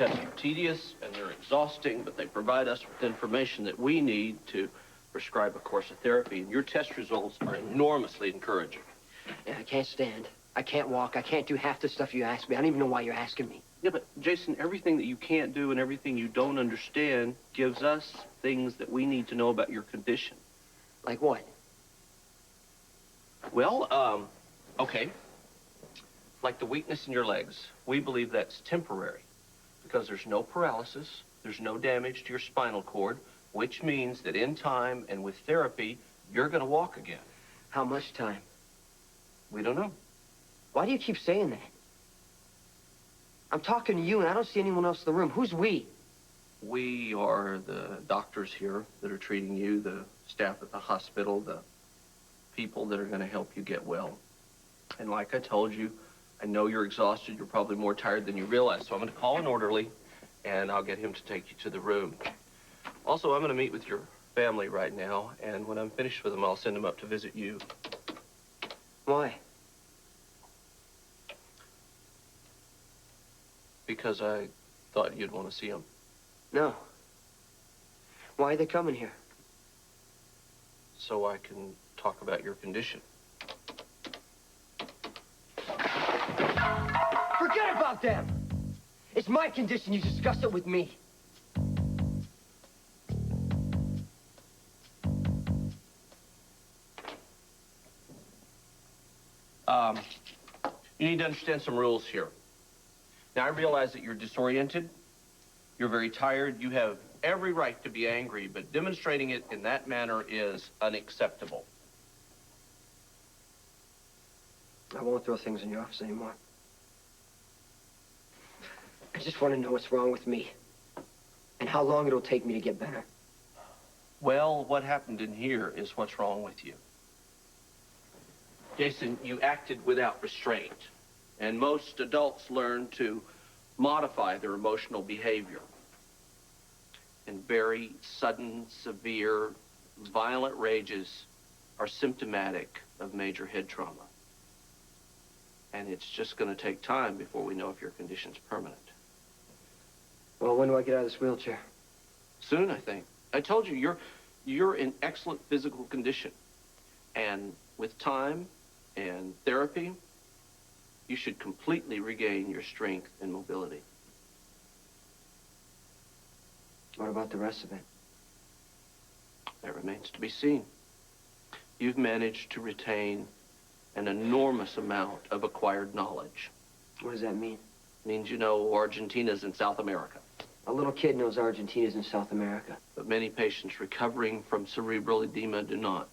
tests are tedious and they're exhausting, but they provide us with information that we need to prescribe a course of therapy. And your test results are enormously encouraging. Yeah, I can't stand. I can't walk. I can't do half the stuff you ask me. I don't even know why you're asking me. Yeah, but Jason, everything that you can't do and everything you don't understand gives us things that we need to know about your condition. Like what? Well, okay. Like the weakness in your legs. We believe that's temporary because there's no paralysis, there's no damage to your spinal cord, which means that in time and with therapy, you're going to walk again. How much time? We don't know. Why do you keep saying that? I'm talking to you, and I don't see anyone else in the room. Who's we? We are the doctors here that are treating you, the staff at the hospital, the people that are going to help you get well. And like I told you, I know you're exhausted. You're probably more tired than you realize. So I'm going to call an orderly, and I'll get him to take you to the room. Also, I'm going to meet with your family right now, and when I'm finished with them, I'll send them up to visit you. Why? Because I thought you'd want to see them. No. Why are they coming here? So I can talk about your condition. Forget about them! It's my condition. You discuss it with me. You need to understand some rules here. Now, I realize that you're disoriented, you're very tired, you have every right to be angry, but demonstrating it in that manner is unacceptable. I won't throw things in your office anymore. I just want to know what's wrong with me and how long it'll take me to get better. Well, what happened in here is what's wrong with you. Jason, you acted without restraint, and most adults learn to modify their emotional behavior. And very sudden, severe, violent rages are symptomatic of major head trauma. And it's just going to take time before we know if your condition's permanent. Well, when do I get out of this wheelchair? Soon, I think. I told you, you're in excellent physical condition. And with time and therapy, you should completely regain your strength and mobility. What about the rest of it? That remains to be seen. You've managed to retain an enormous amount of acquired knowledge. What does that mean? It means you know Argentina's in South America. A little kid knows Argentina's in South America. But many patients recovering from cerebral edema do not.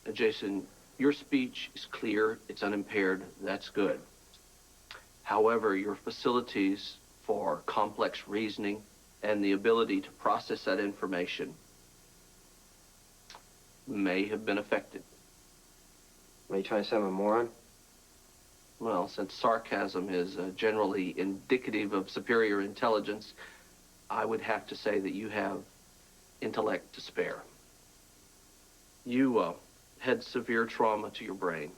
Now, Jason, your speech is clear, it's unimpaired, that's good. However, your facilities for complex reasoning and the ability to process that information may have been affected. Are you trying to say I'm a moron? Well, since sarcasm is generally indicative of superior intelligence, I would have to say that you have intellect to spare. You had severe trauma to your brain,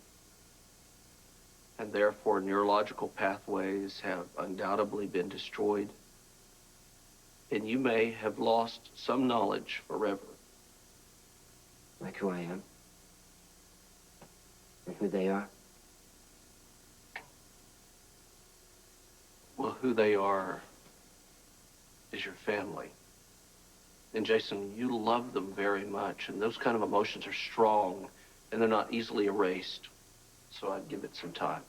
and therefore neurological pathways have undoubtedly been destroyed, and you may have lost some knowledge forever. Like who I am? And who they are? Well, who they are is your family. And Jason, you love them very much, and those kind of emotions are strong, and they're not easily erased. So I'd give it some time.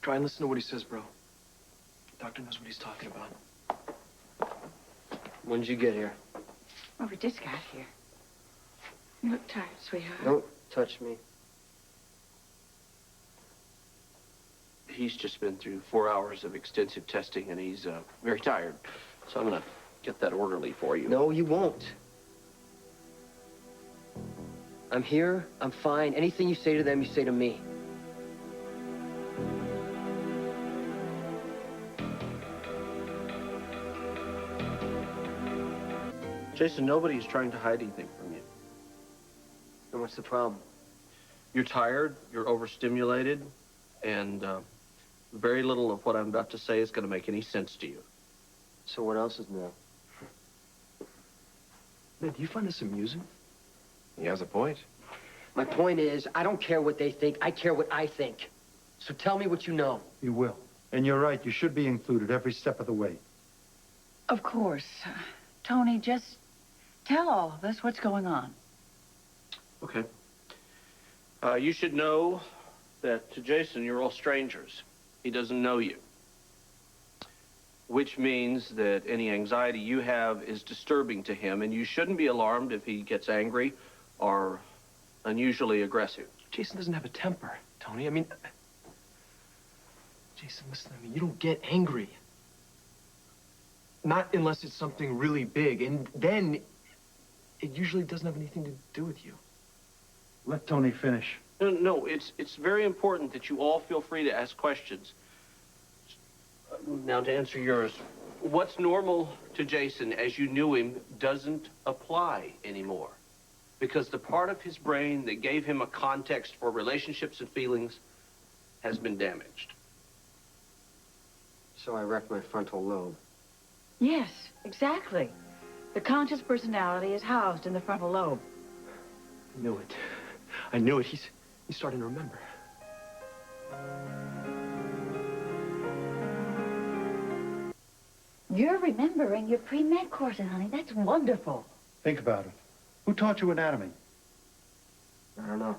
Try and listen to what he says, bro. The doctor knows what he's talking about. When did you get here? Well, we just got here. You look tired, sweetheart. Don't touch me. He's just been through 4 hours of extensive testing, and he's very tired. So I'm going to get that orderly for you. No, you won't. I'm here. I'm fine. Anything you say to them, you say to me. Jason, nobody's trying to hide anything from you. Then what's the problem? You're tired, you're overstimulated, and Very little of what I'm about to say is going to make any sense to you. So what else is new? Man, do you find this amusing? He has a point. My point is, I don't care what they think. I care what I think. So tell me what you know. You will. And you're right, you should be included every step of the way. Of course. Tony, just tell all of us what's going on. Okay. You should know that to Jason, you're all strangers. He doesn't know you. Which means that any anxiety you have is disturbing to him, and you shouldn't be alarmed if he gets angry or unusually aggressive. Jason doesn't have a temper, Tony. I mean, Jason, listen to me. You don't get angry. Not unless it's something really big, and then it usually doesn't have anything to do with you. Let Tony finish. No, it's very important that you all feel free to ask questions. Now, to answer yours, what's normal to Jason as you knew him doesn't apply anymore. Because the part of his brain that gave him a context for relationships and feelings has been damaged. So I wrecked my frontal lobe. Yes, exactly. The conscious personality is housed in the frontal lobe. I knew it. I knew it. He's starting to remember. You're remembering your pre-med courses, honey. That's wonderful. Think about it. Who taught you anatomy? I don't know.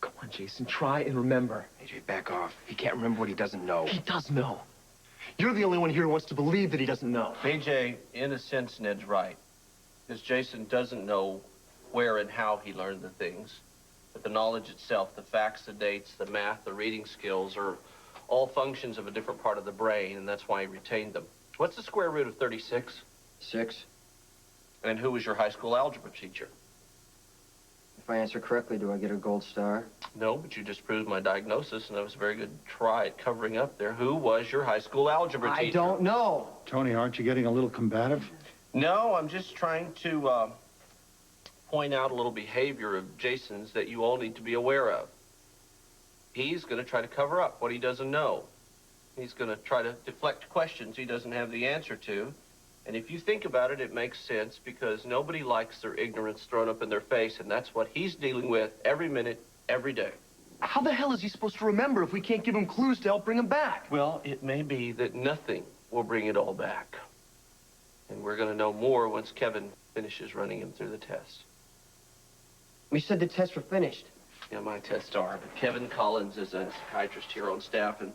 Come on, Jason. Try and remember. AJ, back off. He can't remember what he doesn't know. He does know. You're the only one here who wants to believe that he doesn't know. AJ, in a sense, Ned's right. Because Jason doesn't know where and how he learned the things. But the knowledge itself, the facts, the dates, the math, the reading skills are all functions of a different part of the brain, and that's why he retained them. What's the square root of 36? 6. And who was your high school algebra teacher? If I answer correctly, do I get a gold star? No, but you just proved my diagnosis, and that was a very good try at covering up there. Who was your high school algebra teacher? I don't know. Tony, aren't you getting a little combative? No, I'm just trying to point out a little behavior of Jason's that you all need to be aware of. He's going to try to cover up what he doesn't know. He's going to try to deflect questions he doesn't have the answer to. And if you think about it, it makes sense because nobody likes their ignorance thrown up in their face, and that's what he's dealing with every minute, every day. How the hell is he supposed to remember if we can't give him clues to help bring him back? Well, it may be that nothing will bring it all back. And we're going to know more once Kevin finishes running him through the tests. We said the tests were finished. Yeah, my tests are, but Kevin Collins is a psychiatrist here on staff, and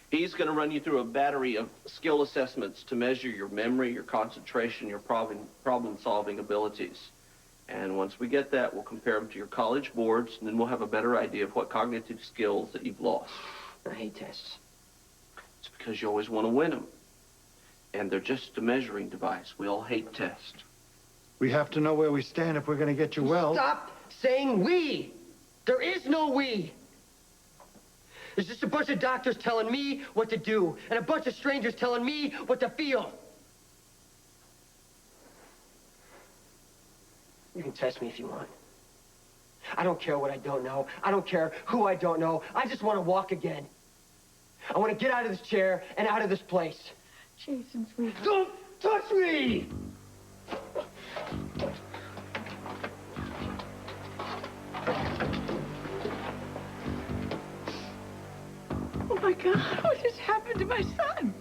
he's going to run you through a battery of skill assessments to measure your memory, your concentration, your problem-solving abilities. And once we get that, we'll compare them to your college boards, and then we'll have a better idea of what cognitive skills that you've lost. I hate tests. It's because you always want to win them. And they're just a measuring device. We all hate tests. We have to know where we stand if we're going to get you well. Stop saying we. There is no we. There's just a bunch of doctors telling me what to do, and a bunch of strangers telling me what to feel. You can test me if you want. I don't care what I don't know. I don't care who I don't know. I just want to walk again. I want to get out of this chair and out of this place. Jason, sweetheart. Don't touch me! Oh, my God. What just happened to my son?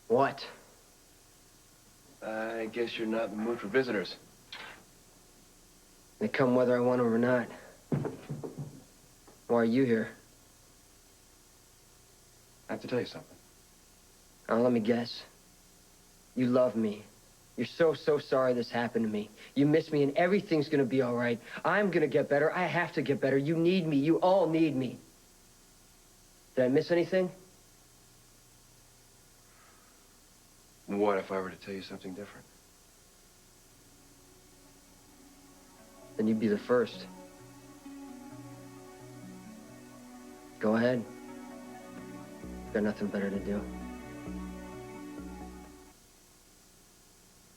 What? I guess you're not in the mood for visitors. They come whether I want them or not. Why are you here? I have to tell you something. Let me guess. You love me. You're so sorry this happened to me. You miss me and everything's gonna be all right. I'm gonna get better. I have to get better. You need me. You all need me. Did I miss anything? What if I were to tell you something different? Then you'd be the first. Go ahead. Got nothing better to do.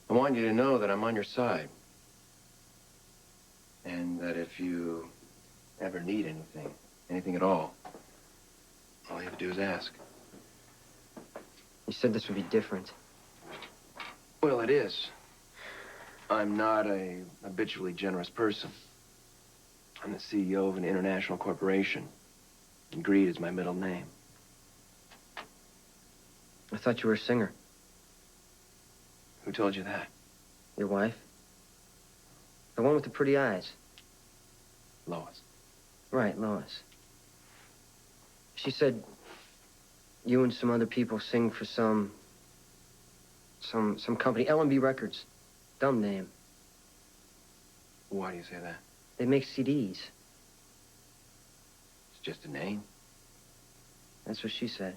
I want you to know that I'm on your side. And that if you ever need anything at all you have to do is ask. You said this would be different. Well, it is. I'm not a habitually generous person. I'm the CEO of an international corporation, and greed is my middle name. I thought you were a singer. Who told you that? Your wife? The one with the pretty eyes. Lois. Right, Lois. She said you and some other people sing for some company, L&B Records. Dumb name. Why do you say that? They make CDs. It's just a name. That's what she said.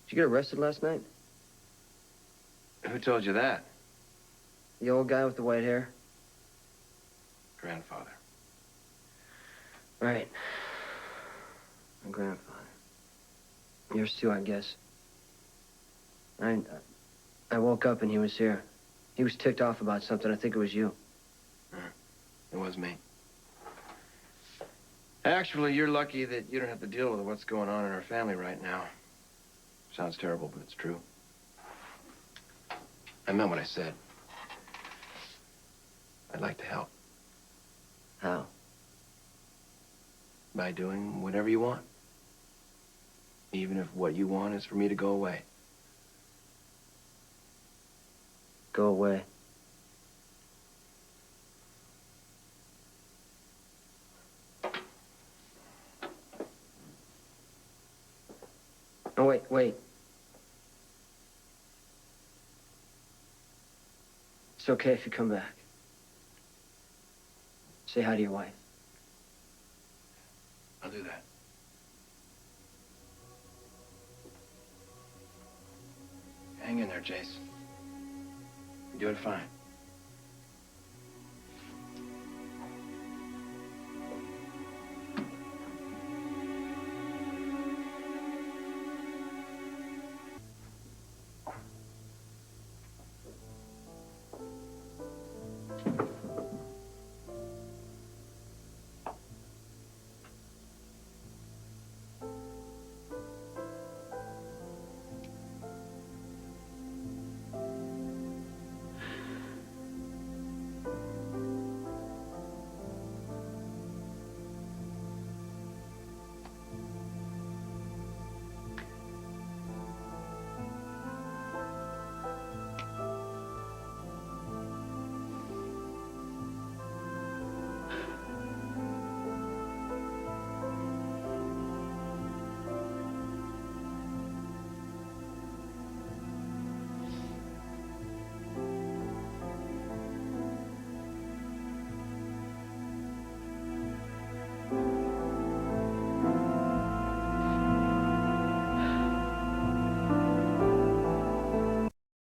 Did you get arrested last night? Who told you that? The old guy with the white hair? Grandfather. Right. My grandfather. Yours too, I guess. I woke up and he was here. He was ticked off about something. I think it was you. It was me. Actually, you're lucky that you don't have to deal with what's going on in our family right now. Sounds terrible, but it's true. I meant what I said. I'd like to help. How? By doing whatever you want. Even if what you want is for me to go away. Go away. Oh, wait. It's okay if you come back. Say hi to your wife. I'll do that. Hang in there, Jace. You're doing fine.